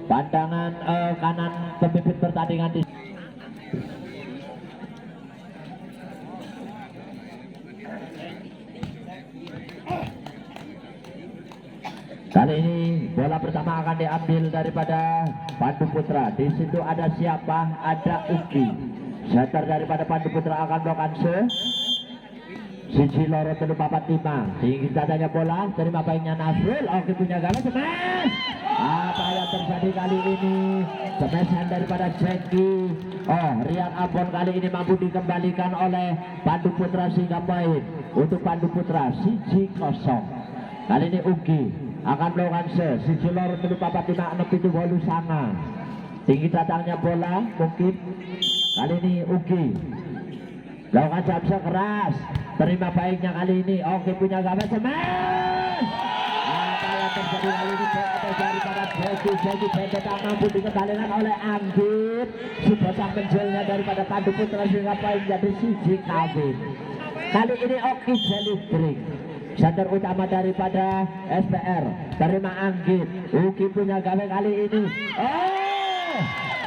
pandangan kanan pemimpin pertandingan di kali ini bola pertama akan diambil daripada Pandu Putra. Di situ ada siapa? Ada Uki. Setter daripada Pandu Putra akan melakukan siji loro telu papat lima. Tinggi dadanya bola, terima baiknya Nasrul. Oke punya gawat smash. Apa yang terjadi kali ini? Smashan daripada Jackie. Oh, Rian Ambon kali ini mampu dikembalikan oleh Pandu Putra sehingga poin untuk Pandu Putra 1-0. Kali ini Uki akan melakukan siji loro telu papat lima 6 bolu sana. Tinggi datangnya bola mungkin kali ini Uki lakukan jab keras, terima baiknya kali ini. Oke punya gawat smash. Apa yang terjadi kali ini? Daripada Jackie tak mampu dikembalikan oleh Anggit. Sudah penjelnya daripada Pandu Putra sehingga poin jadi siji kawin. Kali ini Oki Jelly center utama daripada SPR, terima Anggit. Uki punya gawe kali ini. Oh,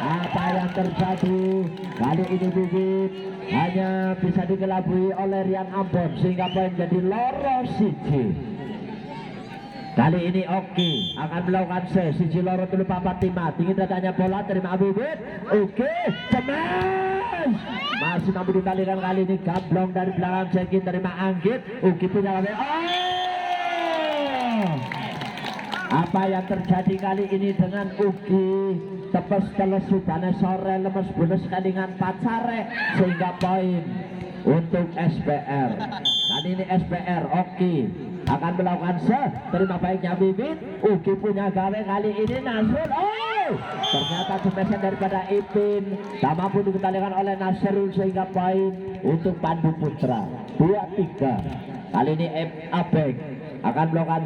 apa yang terjadi kali ini? Bibit hanya bisa dikelabui oleh Rian Ambon sehingga poin jadi loro siji. Kali ini Oki akan melakukan siji loro telu papat lima. Tinggi datanya bola, terima Bibit. Oke, smash. Masih mampu dikembalikan kali ini. Gablong dari belakang Jackie, terima Anggit. Uki punya kali. Oh, apa yang terjadi kali ini dengan Uki? Tepes teles sudane sore lemes bulus kalingan pacare sehingga poin untuk SPR. Kali ini SPR Oki akan melakukan terima baiknya Bibit. Uki punya gawe kali ini Nasrul. Oh, ternyata smash daripada Ipin tak mampu dikembalikan oleh Nasrul sehingga poin untuk Pandu Putra 2-3. Kali ini Abeng akan melakukan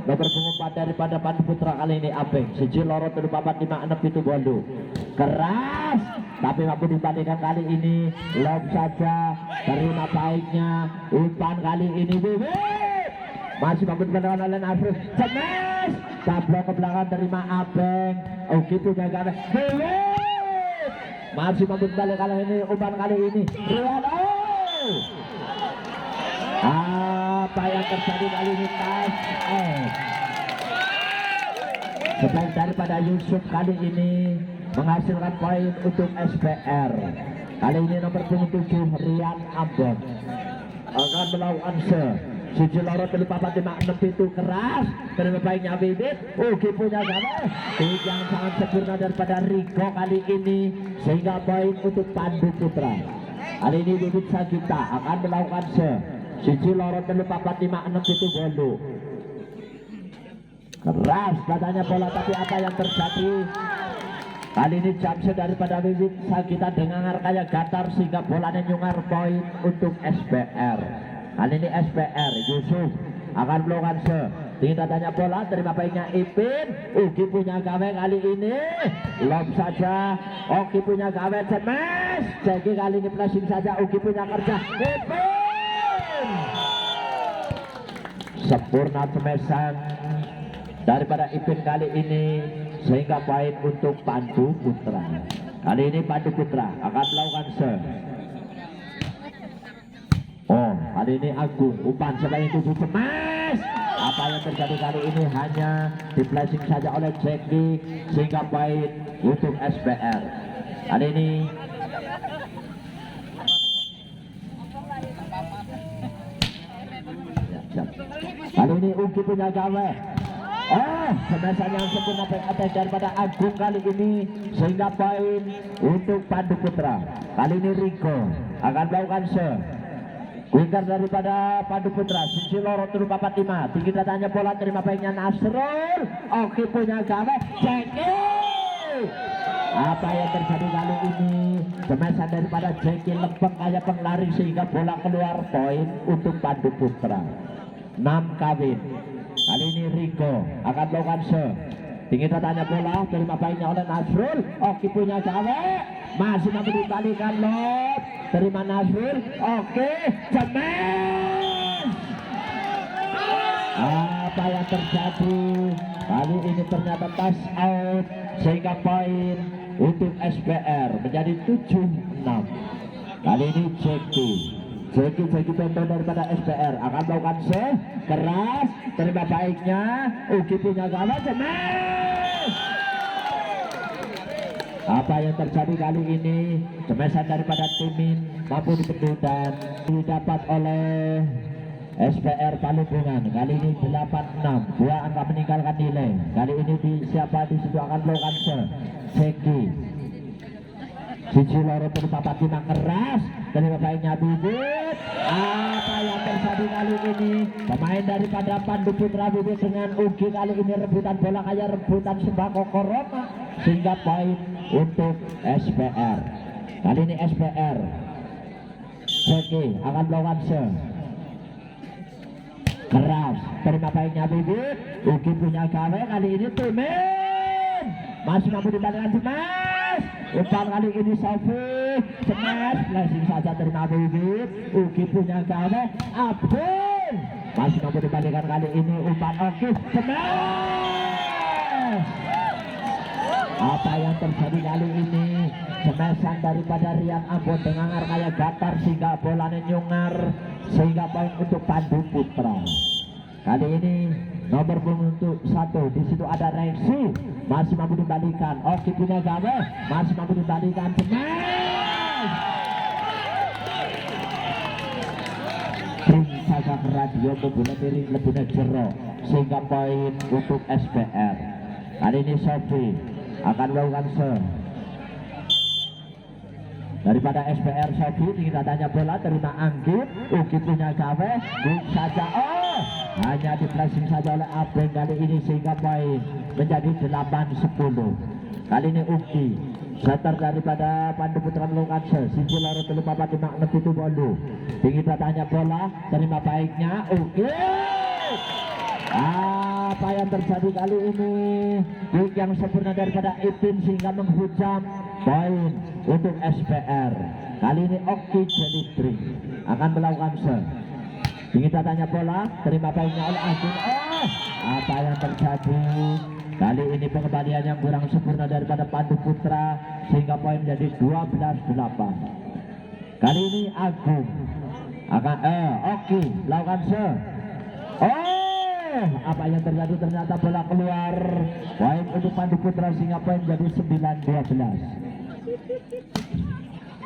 nomor punggung 4 daripada Pandu Putra. Kali ini Abeng siji loro telu papat lima 6 bolu keras tapi mampu dibandingkan kali ini. Lob saja, terima baiknya umpan kali ini Bibit masih mampu dibandingkan oleh Nasrul. Smash, tablok ke belakang, terima Abeng. Oke punya gawe Bibit masih mampu dibandingkan kali ini. Umpan kali ini Rian. Apa yang terjadi kali ini? Selain daripada Yusuf kali ini menghasilkan poin untuk SPR. Kali ini nomor punggung 7 Rian Ambon akan melakukan siji loro telu papat lima 6 keras, terima baiknya Bibit. Uki punya gawe yang sangat sempurna daripada Rico kali ini sehingga poin untuk Pandu Putra. Kali ini Bibit Sagita akan melakukan siji loro telu papat lima 6 bolu keras katanya bola, tapi apa yang terjadi kali ini? Jamse daripada Bibit Sagita dengar kayak gatar sehingga bolanya nyungar poin untuk SPR. Kali ini SPR Yusuf akan melakukan tinggi datanya bola, terima baiknya Ipin. Uki punya gawe kali ini, lob saja. Oki punya gawe smash. Jadi kali ini flashing saja. Uki punya kerja Ipin sempurna smashan daripada Ipin kali ini sehingga poin untuk Pandu Putra. Kali ini Pandu Putra akan melakukan oh, kali ini Agung umpan sebagai 7 smash. Apa yang terjadi kali ini? Hanya di flashing saja oleh Jackie sehingga poin untuk SPR. Kali ini Uki punya gawe. Smashan yang sempurna back attack daripada Agung kali ini sehingga poin untuk Pandu Putra. Kali ini Rico akan melakukan winger daripada Pandu Putra siji loro telu papat lima. Tinggi datanya bola, terima baiknya Nasrul. Oke punya gawe Jackie. Apa yang terjadi kali ini? Smashan daripada Jackie lempeng kayak penglari sehingga bola keluar, poin untuk Pandu Putra 6 kawin. Kali ini Rico akan melakukan tinggi datanya bola, terima baiknya oleh Nasrul. Oke punya gawe masih mampu dibalikan lob, terima Nasrul. Oke smash. Apa yang terjadi? Kali ini ternyata touch out, sehingga poin untuk SPR menjadi 7-6. Kali ini Jeki Tonton daripada SPR akan melakukan serve keras, terima baiknya. Uki punya gawat, smash. Apa yang terjadi kali ini? Smashan daripada Timin mampu dibendung dan didapat oleh SPR Palembungan. Kali ini 8-6, 2 angka meninggalkan nilai. Kali ini siapa di situ akan melakukan serve? Jeki Cici loro papat 5 keras, terima baiknya Bibit. Apa yang terjadi kali ini? Pemain daripada Pandu Putra Bibit dengan Ugi kali ini rebutan bola kayak rebutan sembako corona, sehingga poin untuk SPR. Kali ini SPR Jeki akan melakukan serve keras, terima baiknya Bibit. Ugi punya gawe, kali ini Timin masih mampu dibandingkan smash. Umpan kali ini Sofi smash, flashing saja terima Bibit. Ugi punya gawe, Abdul masih mampu dibandingkan kali ini. Umpan Oki smash. Apa yang terjadi kali ini? Smashan daripada Rian Ambon dengan kayak gatar sehingga bolanya nyungar, sehingga poin untuk Pandu Putra. Kali ini nomor untuk 1 di situ ada Rexi masih mampu dibalikan. Oki punya gawe masih mampu dibalikan. Smash. Ring saja ke radio membuat miring lebihnya jero, sehingga poin untuk SPR. Kali ini Sofi akan melakukan serve daripada SPR. Sofi tinggi datanya bola, terima Anggit. Uki punya gawe saja, hanya di flashing saja oleh Abeng kali ini, sehingga poin menjadi 8-10. Kali ini Uki setter daripada Pandu Putra melakukan serve. Sisi loro 5-5 itu bolu, tinggi datanya bola, terima baiknya Uki. Apa yang terjadi kali ini? Kick yang sempurna daripada Ipin sehingga menghujam, poin untuk SPR. Kali ini Oki Jelitri akan melakukan serve. Tinggi datanya bola, terima baiknya oleh Agung. Apa yang terjadi? Kali ini pengembalian yang kurang sempurna daripada Pandu Putra, sehingga poin menjadi 12-8. Kali ini Agung akan Oki melakukan serve. Apa yang terjadi? Ternyata bola keluar, poin untuk Pandu Putra, sehingga poin menjadi 9-12.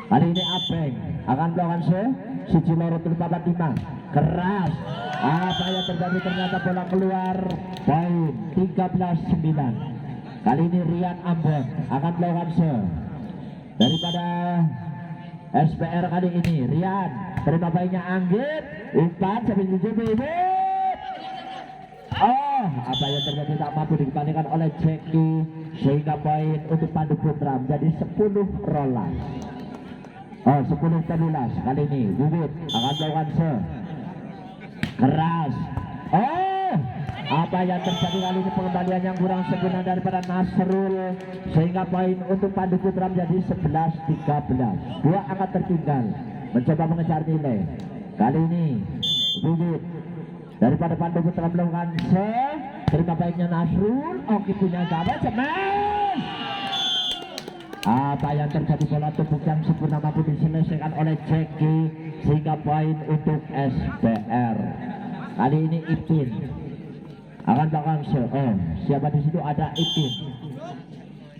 Kali ini Abeng akan melakukan serve. Siji loro 5 keras. Apa yang terjadi? Ternyata bola keluar, poin 13-9. Kali ini Rian Ambon akan melakukan serve daripada SPR. Kali ini Rian, terima baiknya Anggit, umpan sambil Bibit. Apa yang terjadi? Tak mampu dikembalikan oleh Jeki, sehingga poin untuk Pandu Putra menjadi 10-13. 10-13. Kali ini Bibit akan melakukan serve keras. Apa yang terjadi kali ini? Pengembalian yang kurang sempurna daripada Nasrul, sehingga poin untuk Pandu Putra menjadi 11-13. 2 angka tertinggal mencoba mengejar nilai. Kali ini Bibit daripada Pandu Putra melakukan serve, terima baiknya Nasrul. Oki punya gawe, smash. Apa yang terjadi? Bola tubuh yang sempurna mampu diselesaikan oleh Jeki, sehingga poin untuk SPR. Kali ini Ipin akan melakukan serve. Siapa di situ? Ada Ipin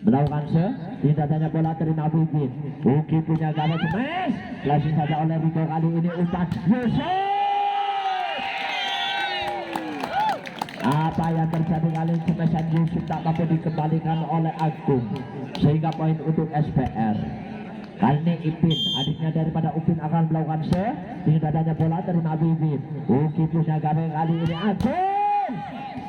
melakukan serve. Tindaknya bola terima Bibit. Uki punya gawe, smash. Langsung saja oleh Rico. Kali ini umpan Yusuf. Apa yang terjadi kali ini? Smashan Yusuf tak mampu dikembalikan oleh Agung, sehingga poin untuk SPR. Kali ini Ipin, adiknya daripada Upin, akan melakukan serve. Tinggi dadanya bola, terima Bibit. Uki punya gawe, kali ini Agung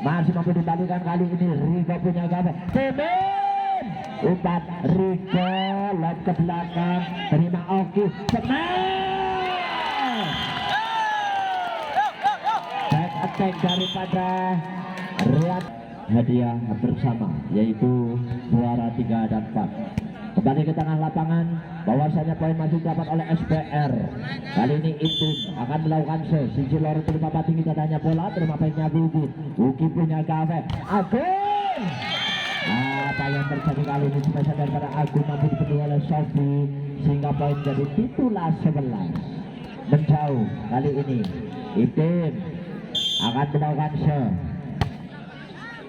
masih mampu dikembalikan. Kali ini Rico punya gawe, Timin. Umpan Rico lewat ke belakang, terima Oki, smash. Back attack daripada Rian. Hadiah bersama yaitu juara 3 dan 4. Kembali ke tengah lapangan, bahwasanya poin masih dapat oleh SPR. Kali ini Intim akan melakukan sisi lorong terima tinggi datanya bola, terima poinnya Bibit. Uki punya gawe Agung. Apa yang terjadi kali ini spesial daripada Agung mampu dipenuhi oleh Sofi sehingga poin jadi 17-11. Menjauh kali ini Intim akan melakukan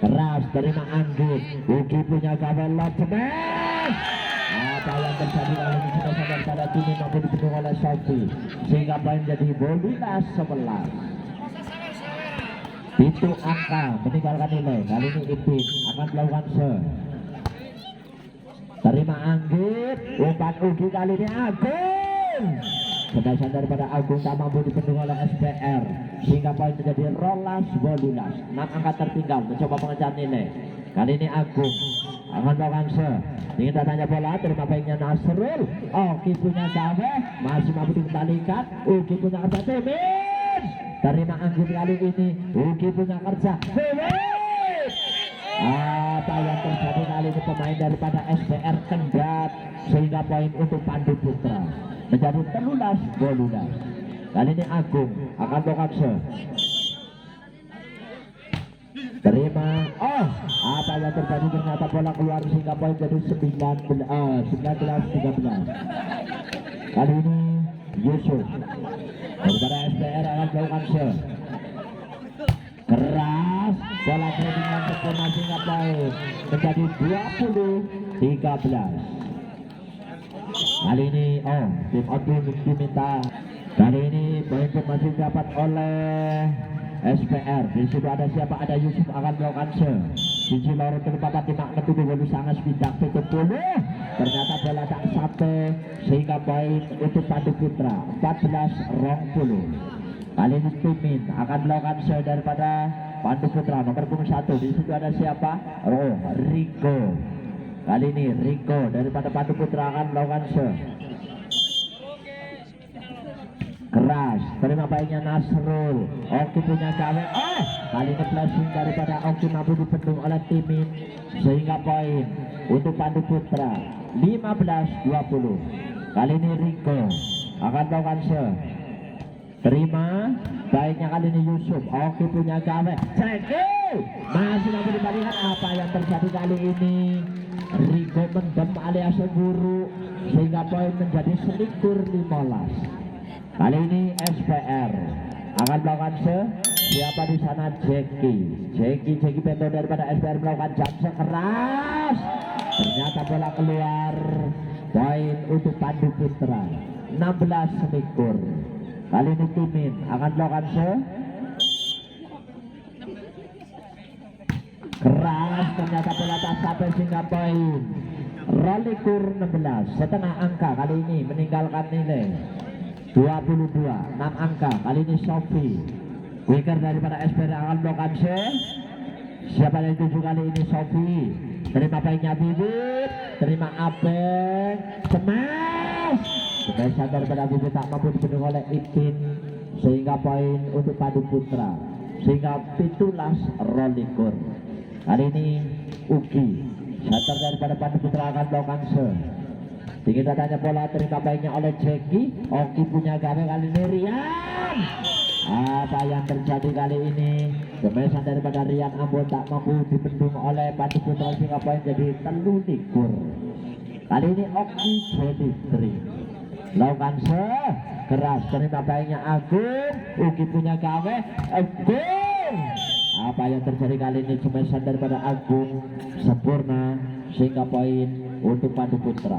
keras, terima Anggit. Uki punya gawe Lopez. Apa yang terjadi kali ini sudah sadar pada tim mampu dipenuhi oleh Sofi sehingga poin jadi 12-11. Itu angka meninggalkan nilai. Kali ini Ipin akan melakukan terima Anggit. Umpan Ugi kali ini Agung. Kedasan daripada Agung tak mampu dipenuhi oleh SPR sehingga poin menjadi 12-12. 6 angka tertinggal mencoba mengejar nilai. Kali ini Agung akan melakukan ingin datanya bola, terima baiknya Nasrul. Oki punya gawe, masih mampu dikembalikan. Ugi punya kerja Timin. Terima Anggit kali ini. Ugi punya kerja Timin. Apa yang terjadi kali ini pemain daripada SPR kendap sehingga poin untuk Pandu Putra menjadi 13-12. Kali ini Agung akan melakukan terima. Apa yang terjadi ternyata bola keluar sehingga poin jadi 19-13. Kali ini Yusuf daripada SPR akan melakukan keras, bola kreditnya sempurna sehingga poin menjadi 20-13. Kali ini tim Odin diminta. Kali ini poin masih dapat oleh SPR. Di situ ada siapa? Ada Yusuf akan melakukan sisi lorong terpapat tidak ketutup bolu sangat pindah tutup bolu. Ternyata bola tak sampai sehingga poin untuk Pandu Putra 14-20. Kali ini Timin akan melakukan daripada Pandu Putra nomor 1. Di situ ada siapa? Rico. Kali ini Rico daripada Pandu Putra akan melakukan keras, terima baiknya Nasrul. Oki punya gawe. Kali ini flashing daripada Oki mampu dipendung oleh Timin sehingga poin untuk Pandu Putra 15-20. Kali ini Rico akan melakukan terima baiknya kali ini Yusuf. Oki punya gawe. Masih mampu dibalikan. Apa yang terjadi kali ini? Rico mendem alias buru sehingga poin menjadi 11-15. Kali ini SPR akan melakukan siapa di sana? Jackie Bento daripada SPR melakukan jam keras. Ternyata bola keluar. Poin untuk Pandu Putra 16-11. Kali ini Timin akan melakukan keras. Ternyata bola tak sampai sehingga poin Rolikur 16. Setengah angka kali ini meninggalkan nilai 22, 6 angka. Kali ini Sofi winger daripada SPR akan melakukan siapa yang 7 kali ini Sofi. Terima baiknya Bibit, terima Abeng, smash. Kebesaran daripada Bibit tak mampu dipenuhi oleh Ipin sehingga poin untuk Pandu Putra sehingga 17 Rolikur. Kali ini Uki setter daripada Pandu Putra akan melakukan tinggi datanya bola, terima baiknya oleh Jackie. Oki punya gawe kali ini Rian. Apa yang terjadi kali ini? Kemesan daripada Rian Ambon tak mampu dibendung oleh Pandu Putra sehingga poin jadi 13. Kali ini Oki jadi 3. Lakukan keras, terima baiknya Agung. Uki punya gawe Agung. Apa yang terjadi kali ini? Kemesan daripada Agung sempurna sehingga poin untuk Pandu Putra.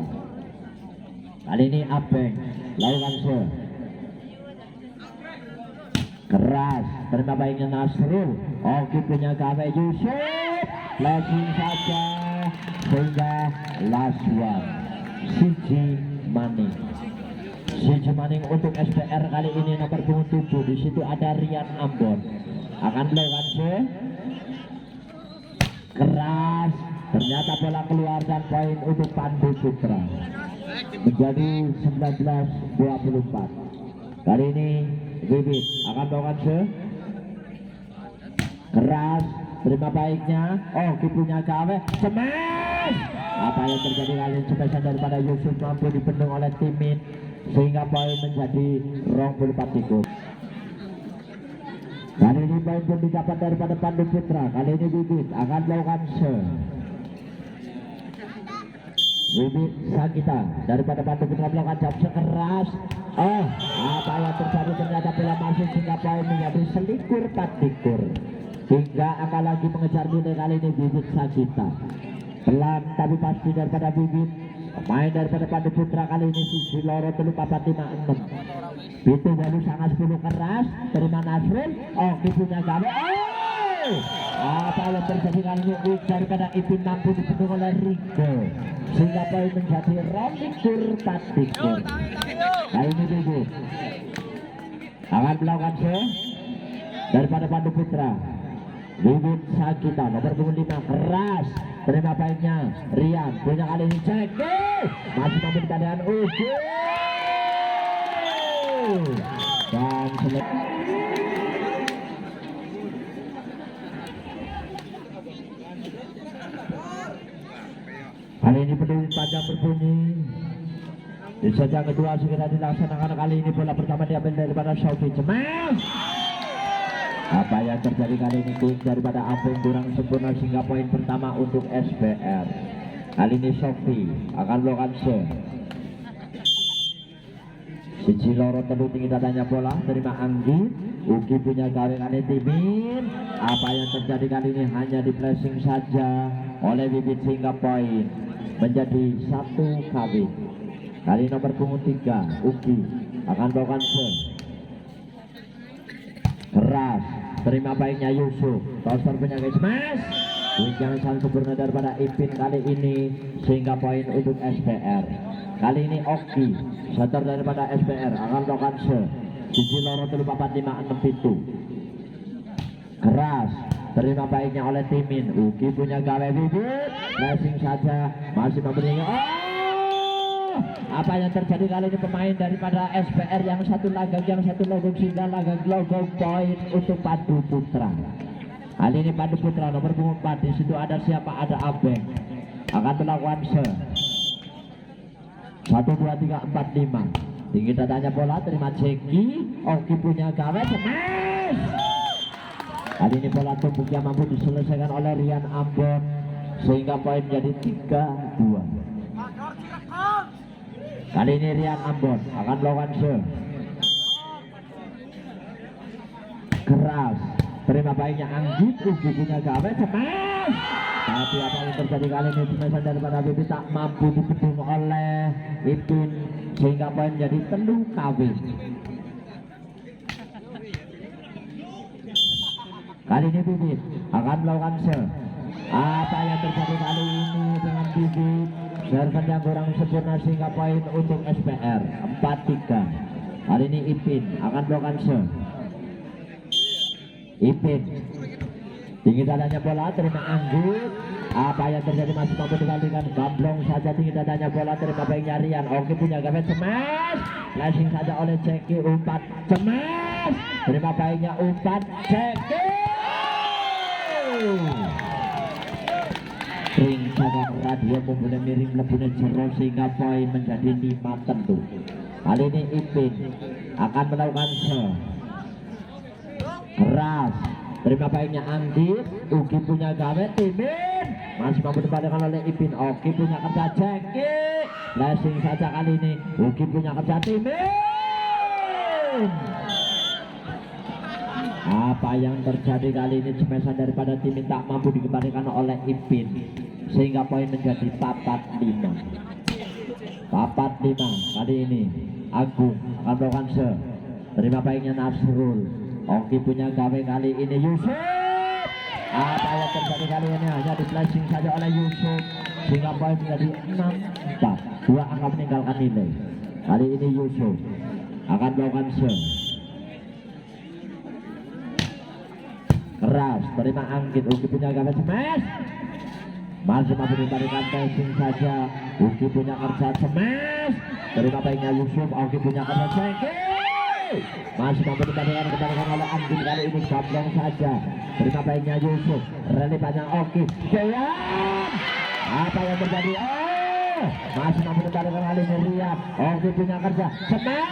Kali ini Abeng lakukan keras, terima baiknya Nasrul. Oki punya gawe Yusuf, flashing saja sehingga last one Siji Maning untuk SPR kali ini nomor 7. Di situ ada Rian Ambon akan melakukan keras. Ternyata bola keluar dan poin untuk Pandu Putra menjadi 19-24. Kali ini Bibit akan melakukan keras, terima baiknya Oki punya gawe smash. Apa yang terjadi kali ini smashan daripada Yusuf mampu dibendung oleh Timin sehingga poin menjadi 24-3. Kali ini poin pun didapat daripada Pandu Putra. Kali ini Bibit akan melakukan serve. Bibit Sagita daripada Pandu Putra melakukan jab sekeras. Oh, apa yang terjadi ternyata bola masuk sehingga poin menjadi selikur 4-3. Hingga akan lagi mengejar nilai kali ini Bibit Sagita. Pelan tapi pasti daripada Bibit. Pemain daripada Pandu Putra kali ini Sisi Loro 3456. Itu baru sangat 10 keras. Terima Nasrul. Oh, punya gawe. Oh, apa yang terjadi kali ini daripada Ipin mampu dipendung oleh Rico sehingga poin menjadi 24-3. Kali ini Bibit akan melakukan serve daripada Pandu Putra. Bibit Sagita nomor 5 keras. Terima baiknya Rian punya kali ini cek masih mampu ditahan Ugi dan selesai. Kali ini peduli panjang berbunyi. Di set yang kedua segera dilaksanakan. Kali ini bola pertama diambil daripada Sofi Cemas. Apa yang terjadi kali ini daripada Ampun kurang sempurna sehingga poin pertama untuk SBR. Kali ini Sofi akan melakukan serve. Siji Loro telu tinggi dadanya bola terima Anggi. Ugi punya gawe kali Timin. Apa yang terjadi kali ini hanya di flashing saja oleh Bibit sehingga poin menjadi 1 KW. Kali nomor punggung 3 Ugi akan melakukan serve. Keras, terima baiknya Yusuf. Toster penyakit smash. Jangan salah sempurna daripada Ipin kali ini sehingga poin untuk SPR. Kali ini Oki, setter daripada SPR akan melakukan serve. Sisi Loro 3456 itu. Keras, terima baiknya oleh Timin. Uki punya gawe Bibit. Racing saja masih memberinya. Apa yang terjadi kali ini pemain daripada SPR yang satu lagak yang satu logok sehingga lagak logo poin untuk Pandu Putra. Kali ini Pandu Putra nomor 4 di situ ada siapa, ada Abeng akan melakukan serve. 1 2 3 4 5 tinggi dadanya bola terima Jeki. Oki punya gawe smash. Kali ini bola tumpuk yang mampu diselesaikan oleh Rian Ambon sehingga poin menjadi 3-2. Kali ini Rian Ambon akan melakukan serve. Keras, terima baiknya Anggit. Ugi punya gawe smash. Tapi apa yang terjadi kali ini smashan daripada Bibit tak mampu dibendung oleh Ipin sehingga poin menjadi 3 KW. Kali ini Bibit akan melakukan serve. Apa yang terjadi kali ini dengan Bibit? Serve yang kurang sempurna sehingga poin untuk SPR 4-3. Kali ini Ipin akan melakukan serve. Ipin tinggi dadanya bola terima Anggut. Apa yang terjadi masih mampu dikalikan gamblong saja tinggi dadanya bola terima baiknya Rian. Oke punya gawe smash. Flashing saja oleh Ceki. Umpat smash. Terima baiknya umpat Ceki. Ring sagang radio memulai miring lebune jero sehingga poin menjadi 5 tentu. Kali ini Ipin akan melakukan serve. Keras, terima baiknya Anggit. Ugi punya gawe Timin masih mampu dipadamkan oleh Ipin. Oki punya kerja Ceki. Flashing saja kali ini. Ugi punya kerja Timin. Apa yang terjadi kali ini smashan daripada Timin tak mampu dikembalikan oleh Ipin sehingga poin menjadi 4-5. 4-5 kali ini Agung akan melakukan serve. Terima baiknya Nasrul. Oki punya gawe kali ini Yusuf. Apa yang terjadi kali ini hanya di flashing saja oleh Yusuf sehingga poin menjadi 6-4. 2 angka meninggalkan nilai. Kali ini Yusuf akan melakukan serve. Keras, terima Anggit. Ugi punya gawe smash. Masih mampu diberikan passing saja. Ugi punya kerja smash. Terima baiknya Yusuf. Ugi punya kerja Ceki. Masih mampu dikatakan oleh Andin kali ini gablong saja. Terima baiknya Yusuf. Rally panjang Oki. Deyan. Apa yang terjadi? Oh, masih mampu dikatakan kali ini Riyad. Oki punya kerja. Smash.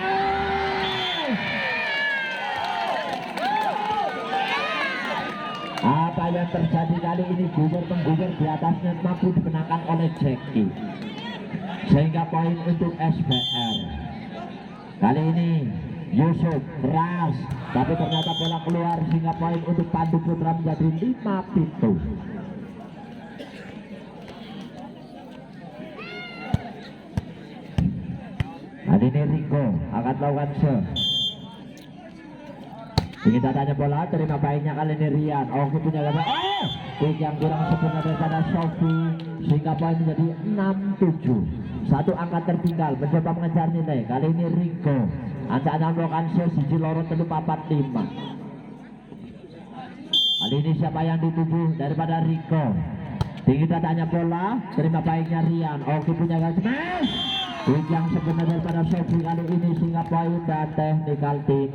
Apa yang terjadi kali ini? Gugur di atasnya mampu dimenangkan oleh Jackie. Sehingga poin untuk SBR. Kali ini Yusuf keras, tapi ternyata bola keluar sehingga poin untuk Pandu Putra menjadi 5 pintu. Kali ini Rico akan melakukan serve. Kita tanya bola, terima baiknya kali ini Rian. Oke punya gambar. Quick yang kurang sempurna daripada Sofi sehingga poin menjadi 6-7. Satu angka tertinggal mencoba mengejar nilai. Kali ini Rico ancak-ancak melakukan sesi lorot telu 45. Kali ini siapa yang dituju daripada Rico? Kita tanya bola, terima baiknya Rian. Oke punya gambar. Quick yang sempurna daripada Sofi kali ini sehingga poin dan technical team.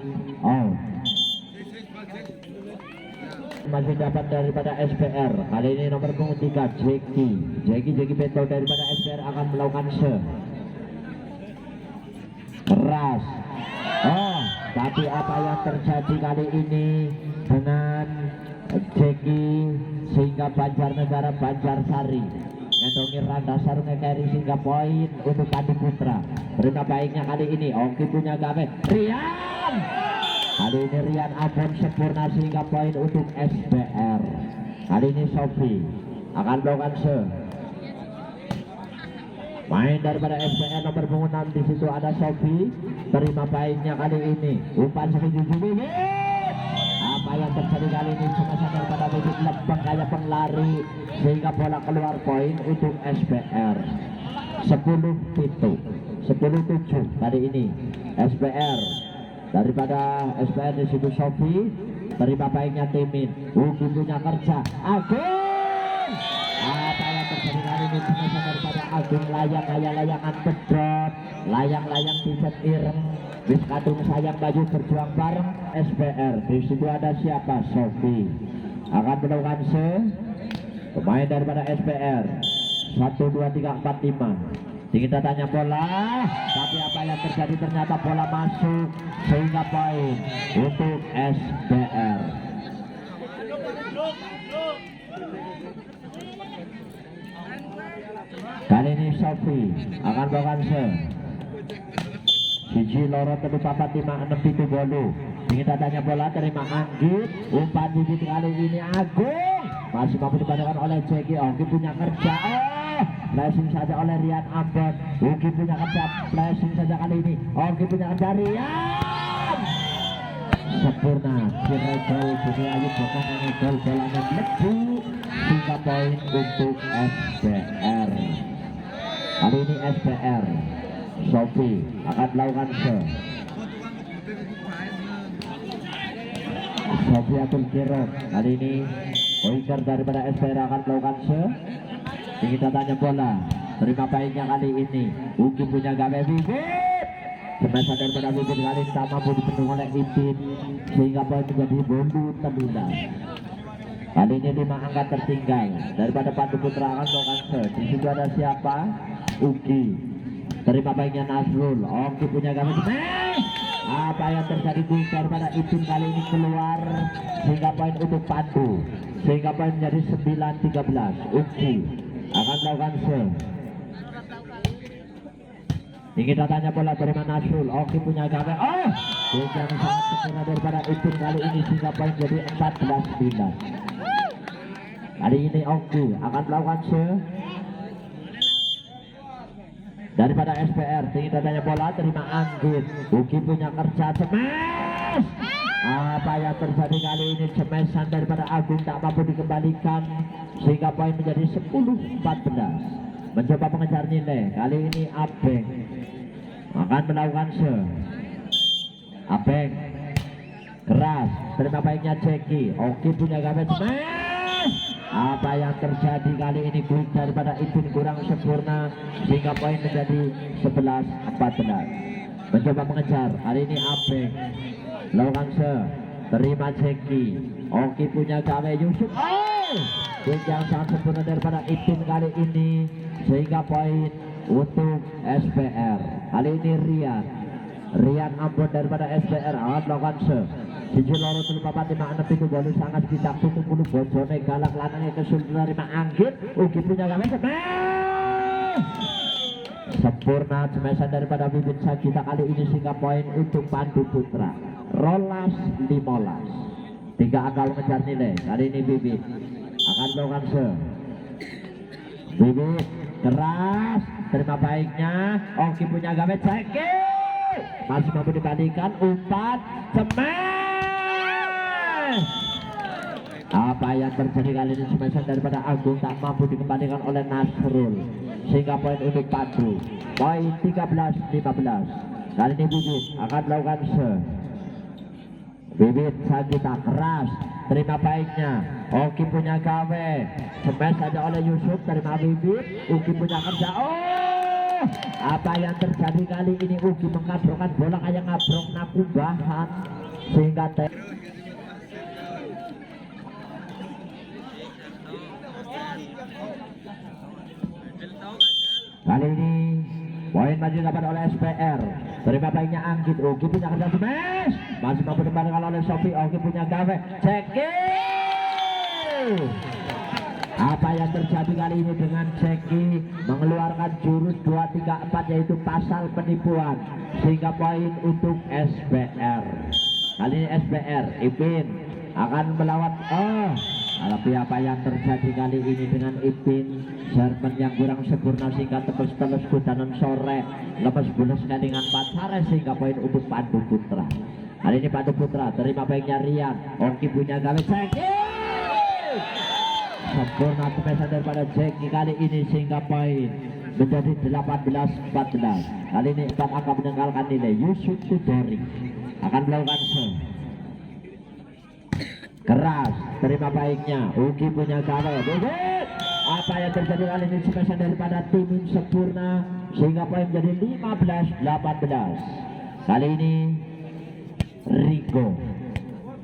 Masih dapat daripada SPR. Kali ini nomor punggung 3 Jackie Beto daripada SPR akan melakukan serve keras. Tapi apa yang terjadi kali ini dengan Jackie sehingga Banjarnegara Banjarsari ngendongi Randa Sarunga Keri sehingga poin untuk Pandu Putra. Terima baiknya kali ini Oki punya gawe Rian. Kali ini Rian Abon sempurna sehingga poin untuk SBR. Kali ini Sofi akan melakukan serve. Main daripada SBR nomor punggung 6 di situ ada Sofi. Terima baiknya kali ini umpan setuju bibit. Apa yang terjadi kali ini cuma daripada bibit lempeng kayak penglari sehingga bola keluar poin untuk SBR. 10-7 kali ini SBR. Daripada SPR di situ Sofi, terima baiknya Timin. Uki punya kerja. Agung. Apa yang terjadi kali ini cuma daripada Agung layangan pedot, layang tiset ireng. Bis kadung sayang baju berjuang bareng SPR. Di situ ada siapa? Sofi akan melakukan pemain daripada SPR. 1, 2, 3, 4, 5. Kita tanya bola, tapi apa yang terjadi ternyata bola masuk sehingga poin untuk SBR. Kali ini Sofi akan melakukan serve. Siji loro telu papat 5 6 7 bolu. Kita tanya bola, terima Anggit. Umpan bibit kali ini Agung masih mampu dipadamkan oleh Jackie. Oki punya kerja. Flashing saja oleh Rian Ambon. Uki punya kerja, flashing saja kali ini. Oki punya kerja Rian. Sempurna. Kiregol Budi Ayu bukan mengegol bolanya melebu sehingga poin untuk SBR. Kali ini SBR. Sofi akan melakukan serve. Sofi Atul Kirot. Kali ini pointer daripada SBR akan melakukan serve. Kita tanya bola, terima baiknya kali ini Uki punya gawe bibit. Semasa daripada bibit kali ini tak mampu dipenuhi oleh Ipin sehingga poin menjadi bolu 13. Kali ini 5 angka tertinggal daripada Pandu Putra akan melakukan serve. Di situ ada siapa? Uki. Terima baiknya Nasrul. Oki punya gawe bibit. Apa yang terjadi daripada Ipin kali ini keluar sehingga poin untuk Pandu sehingga poin menjadi 9-13. Uki akan melakukan serve. Kita tanya bola terima Nasrul. Oki punya gawe. Yang sangat sempurna daripada Ipin kali ini sehingga poin jadi 14-9. Kali ini Oki akan melakukan serve daripada SPR. Kita tanya bola terima Anggit. Uki punya kerja smash. Apa yang terjadi kali ini cemesan daripada Agung tak mampu dikembalikan sehingga poin menjadi 10-14. Mencoba mengejar nilai. Kali ini Abeng akan melakukan serve. Abeng keras. Terima baiknya Jackie. Oki punya gawe smash. Apa yang terjadi kali ini quick daripada Ipin kurang sempurna sehingga poin menjadi 11-14. mencoba mengejar. Kali ini Abeng lakukan terima Jeki. Oki punya gawe Yusuf. Kick yang sangat sempurna daripada Ipin kali ini, sehingga poin untuk SPR. Kali ini Rian Ambon daripada SPR akan melakukan siji loro telu papat lima enam itu bonus sangat bisa 70 bojone galak lanangnya kesulitan terima Anggit. Ugi punya gawe sempurna semesan daripada Bibit Sagita kali ini, sehingga poin untuk Pandu Putra. Rolas 15 3 akal mengejar nilai. Kali ini Bibit akan melakukan Bibit keras terima baiknya. Oki punya gawe Jeki masih mampu dibandingkan umpan smash. Apa yang terjadi kali ini smash daripada Agung tak mampu dikembalikan oleh Nasrul, sehingga poin untuk Pandu. Poin 13-15. Kali ini Bibit akan melakukan Bibit Sagita keras terima baiknya. Oki punya gawe smash saja oleh Yusuf terima Bibit. Uki punya kerja. Apa yang terjadi kali ini? Uki mengabrokkan bola kayak ngabrok nakubahan, sehingga kali ini poin maju dapat oleh SPR. Terima baiknya Anggit. Uki punya kerja smash masih mampu dikembalikan oleh Sofi. Oki punya gawe Jeki. Apa yang terjadi kali ini dengan Jeki mengeluarkan jurus 234 yaitu pasal penipuan, sehingga poin untuk SPR. Kali ini SPR Ipin akan melawan tapi apa yang terjadi kali ini dengan Ipin Jerman yang kurang sempurna, sehingga tebus-telus kudanan sore lepas bulas dengan pacar, sehingga poin untuk Pandu Putra. Kali ini Pandu Putra terima baiknya Rian. Oki punya gawe Jeki sempurna pemesan daripada Jeki kali ini, sehingga poin menjadi 18-14. Kali ini 4 angka meninggalkan nilai. Yusuf Sudori akan melakukan keras terima baiknya. Uki punya gawe Bibit. Apa yang terjadi kali ini pemesan daripada Timin sempurna, sehingga poin menjadi 15-18. Kali ini Rico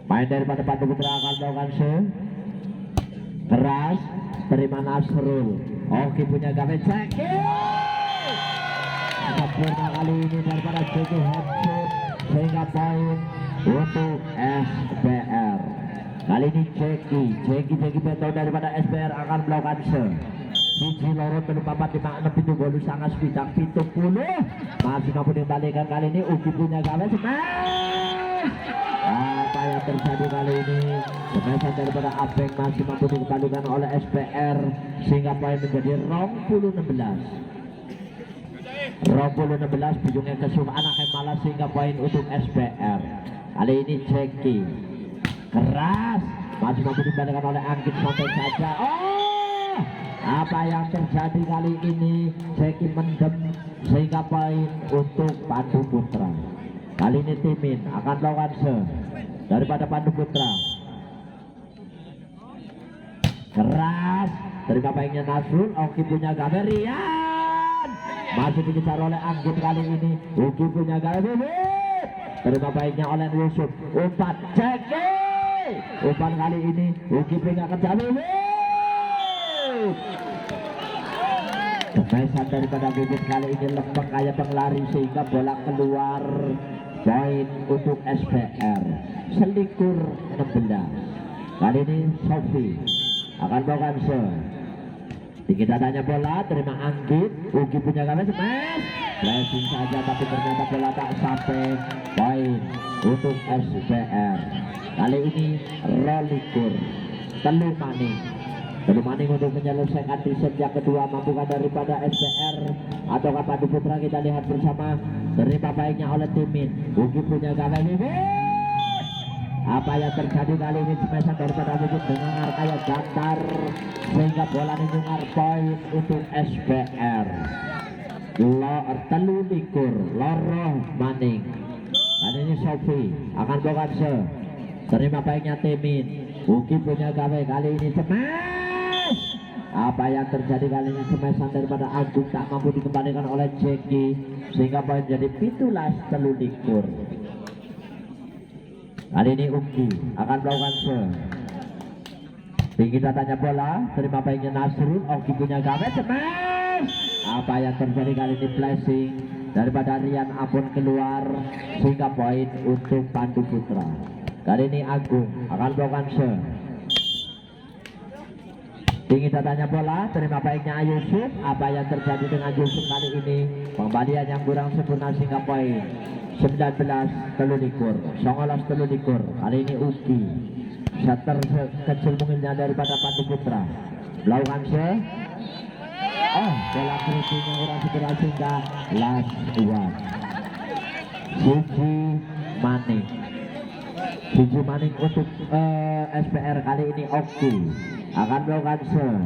main daripada Pandu Putra akan melakukan keras terima Nasrul. Oki punya gawe Jeki sempurna kali ini daripada Jeki headshot, sehingga poin untuk SPR. Kali ini Jeki betul daripada SPR akan melakukan siji loro telu papat lima enam itu bonus sangat bidang 70 masih mampu dikembalikan. Kali ini Uki punya gawe smash. Apa yang terjadi kali ini? Semesan daripada Abeng masih mampu dikembalikan oleh SPR, sehingga poin menjadi 20-16. Bijungnya kesukaan anaknya malah, sehingga poin untuk SPR. Kali ini Jeki keras masih mampu dikembalikan oleh Anggit santai saja. Apa yang terjadi kali ini? Jeki mendem, sehingga poin untuk Pandu Putra. Kali ini Timin akan melakukan daripada Pandu Putra keras terima baiknya Nasrul. Oki punya gawe Rian masih dikejar oleh Anggit. Kali ini Uki punya gawe Bibit terima baiknya oleh Yusuf. Umpan Jeki, umpan kali ini Uki punya kerja Bibit. Kemesan daripada Bibit kali ini lempeng kayak penglari, sehingga bola keluar. Poin untuk SPR selikur 16. Kali ini Sofi akan melakukan tinggi dadanya bola terima Anggit. Ugi punya gawe smash flashing saja, tapi ternyata bola tak sampai. Poin untuk SPR. Kali ini Rolikur Telu Maning untuk menyelesaikan di set yang kedua. Mampukah daripada SPR atau Pandu Putra? Kita lihat bersama. Terima baiknya oleh Timin. Ugi punya gawe Bibit. Apa yang terjadi kali ini? Semesan daripada Bibit dengar kayak datar, sehingga bola nyungar. Poin untuk SPR. Telu likur Loroh Maning. Kali ini Sofi akan melakukan terima baiknya Timin. Ugi punya gawe kali ini smash. Apa Apa yang terjadi kali ini? Smash daripada Agung tak mampu dikembalikan oleh Jeki, sehingga poin jadi 17-13. Kali ini Uki akan melakukan serve. Tinggi tanya bola, terima baiknya Nasrul. Oki punya gawe, smash. Apa yang terjadi kali ini? Flashing daripada Rian Apun keluar, sehingga poin untuk Pandu Putra. Kali ini Agung akan melakukan serve. Tinggi tanya bola, terima baiknya Yusuf. Apa yang terjadi dengan Yusuf kali ini? Pembalian yang kurang sempurna sehingga poin 19-13. 19-13. Kali ini Uki setter kecil mungkinnya daripada Pandu Putra melakukan serve. Oh, bola keriting yang kurang segera sehingga last one. Suji Maning untuk SPR kali ini Oki akan melakukan serve.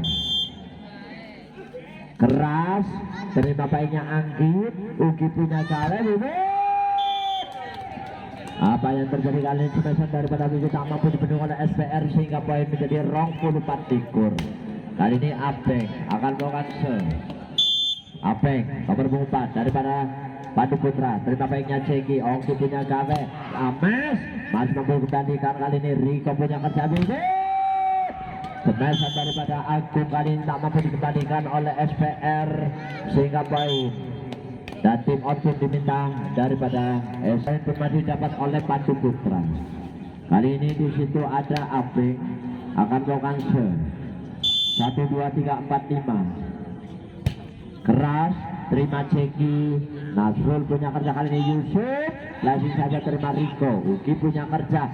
Keras, terima baiknya Anggit. Uki punya gawe, apa yang terjadi kali ini? Smash daripada Wiki tak mampu dipenuhi oleh SPR sehingga poin menjadi 24-13. Kali ini Abeng akan melakukan serve. Abeng nomor 4 daripada Pandu Putra, terima baiknya Ceki. Oki punya gawe, Ames masih mampu kembalikan. Kali ini Riko punya kerja bibit. Smash daripada Agung kali ini tak mampu dikembalikan oleh SPR sehingga poin dan tim output diminta daripada SPR bermaju dapat oleh Pandu Putra. Kali ini di situ ada Abeng akan melakukan serve. 1, 2, 3, 4, 5. Keras, terima Ceki. Nasrul punya kerja kali ini Yusuf. Langsung saja terima Riko. Uki punya kerja.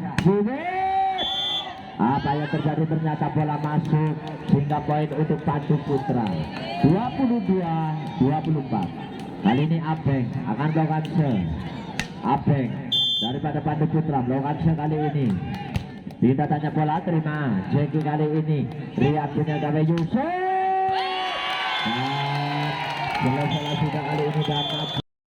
Apa yang terjadi? Ternyata bola masuk sehingga poin untuk Pandu Putra 22-24. Kali ini Abeng akan melakukan serve. Abeng daripada Pandu Putra melakukan serve kali ini. Tidak tanya bola, terima Jeki kali ini. Riyad punya gawe Yusuf. Dan selesai sudah kali ini dan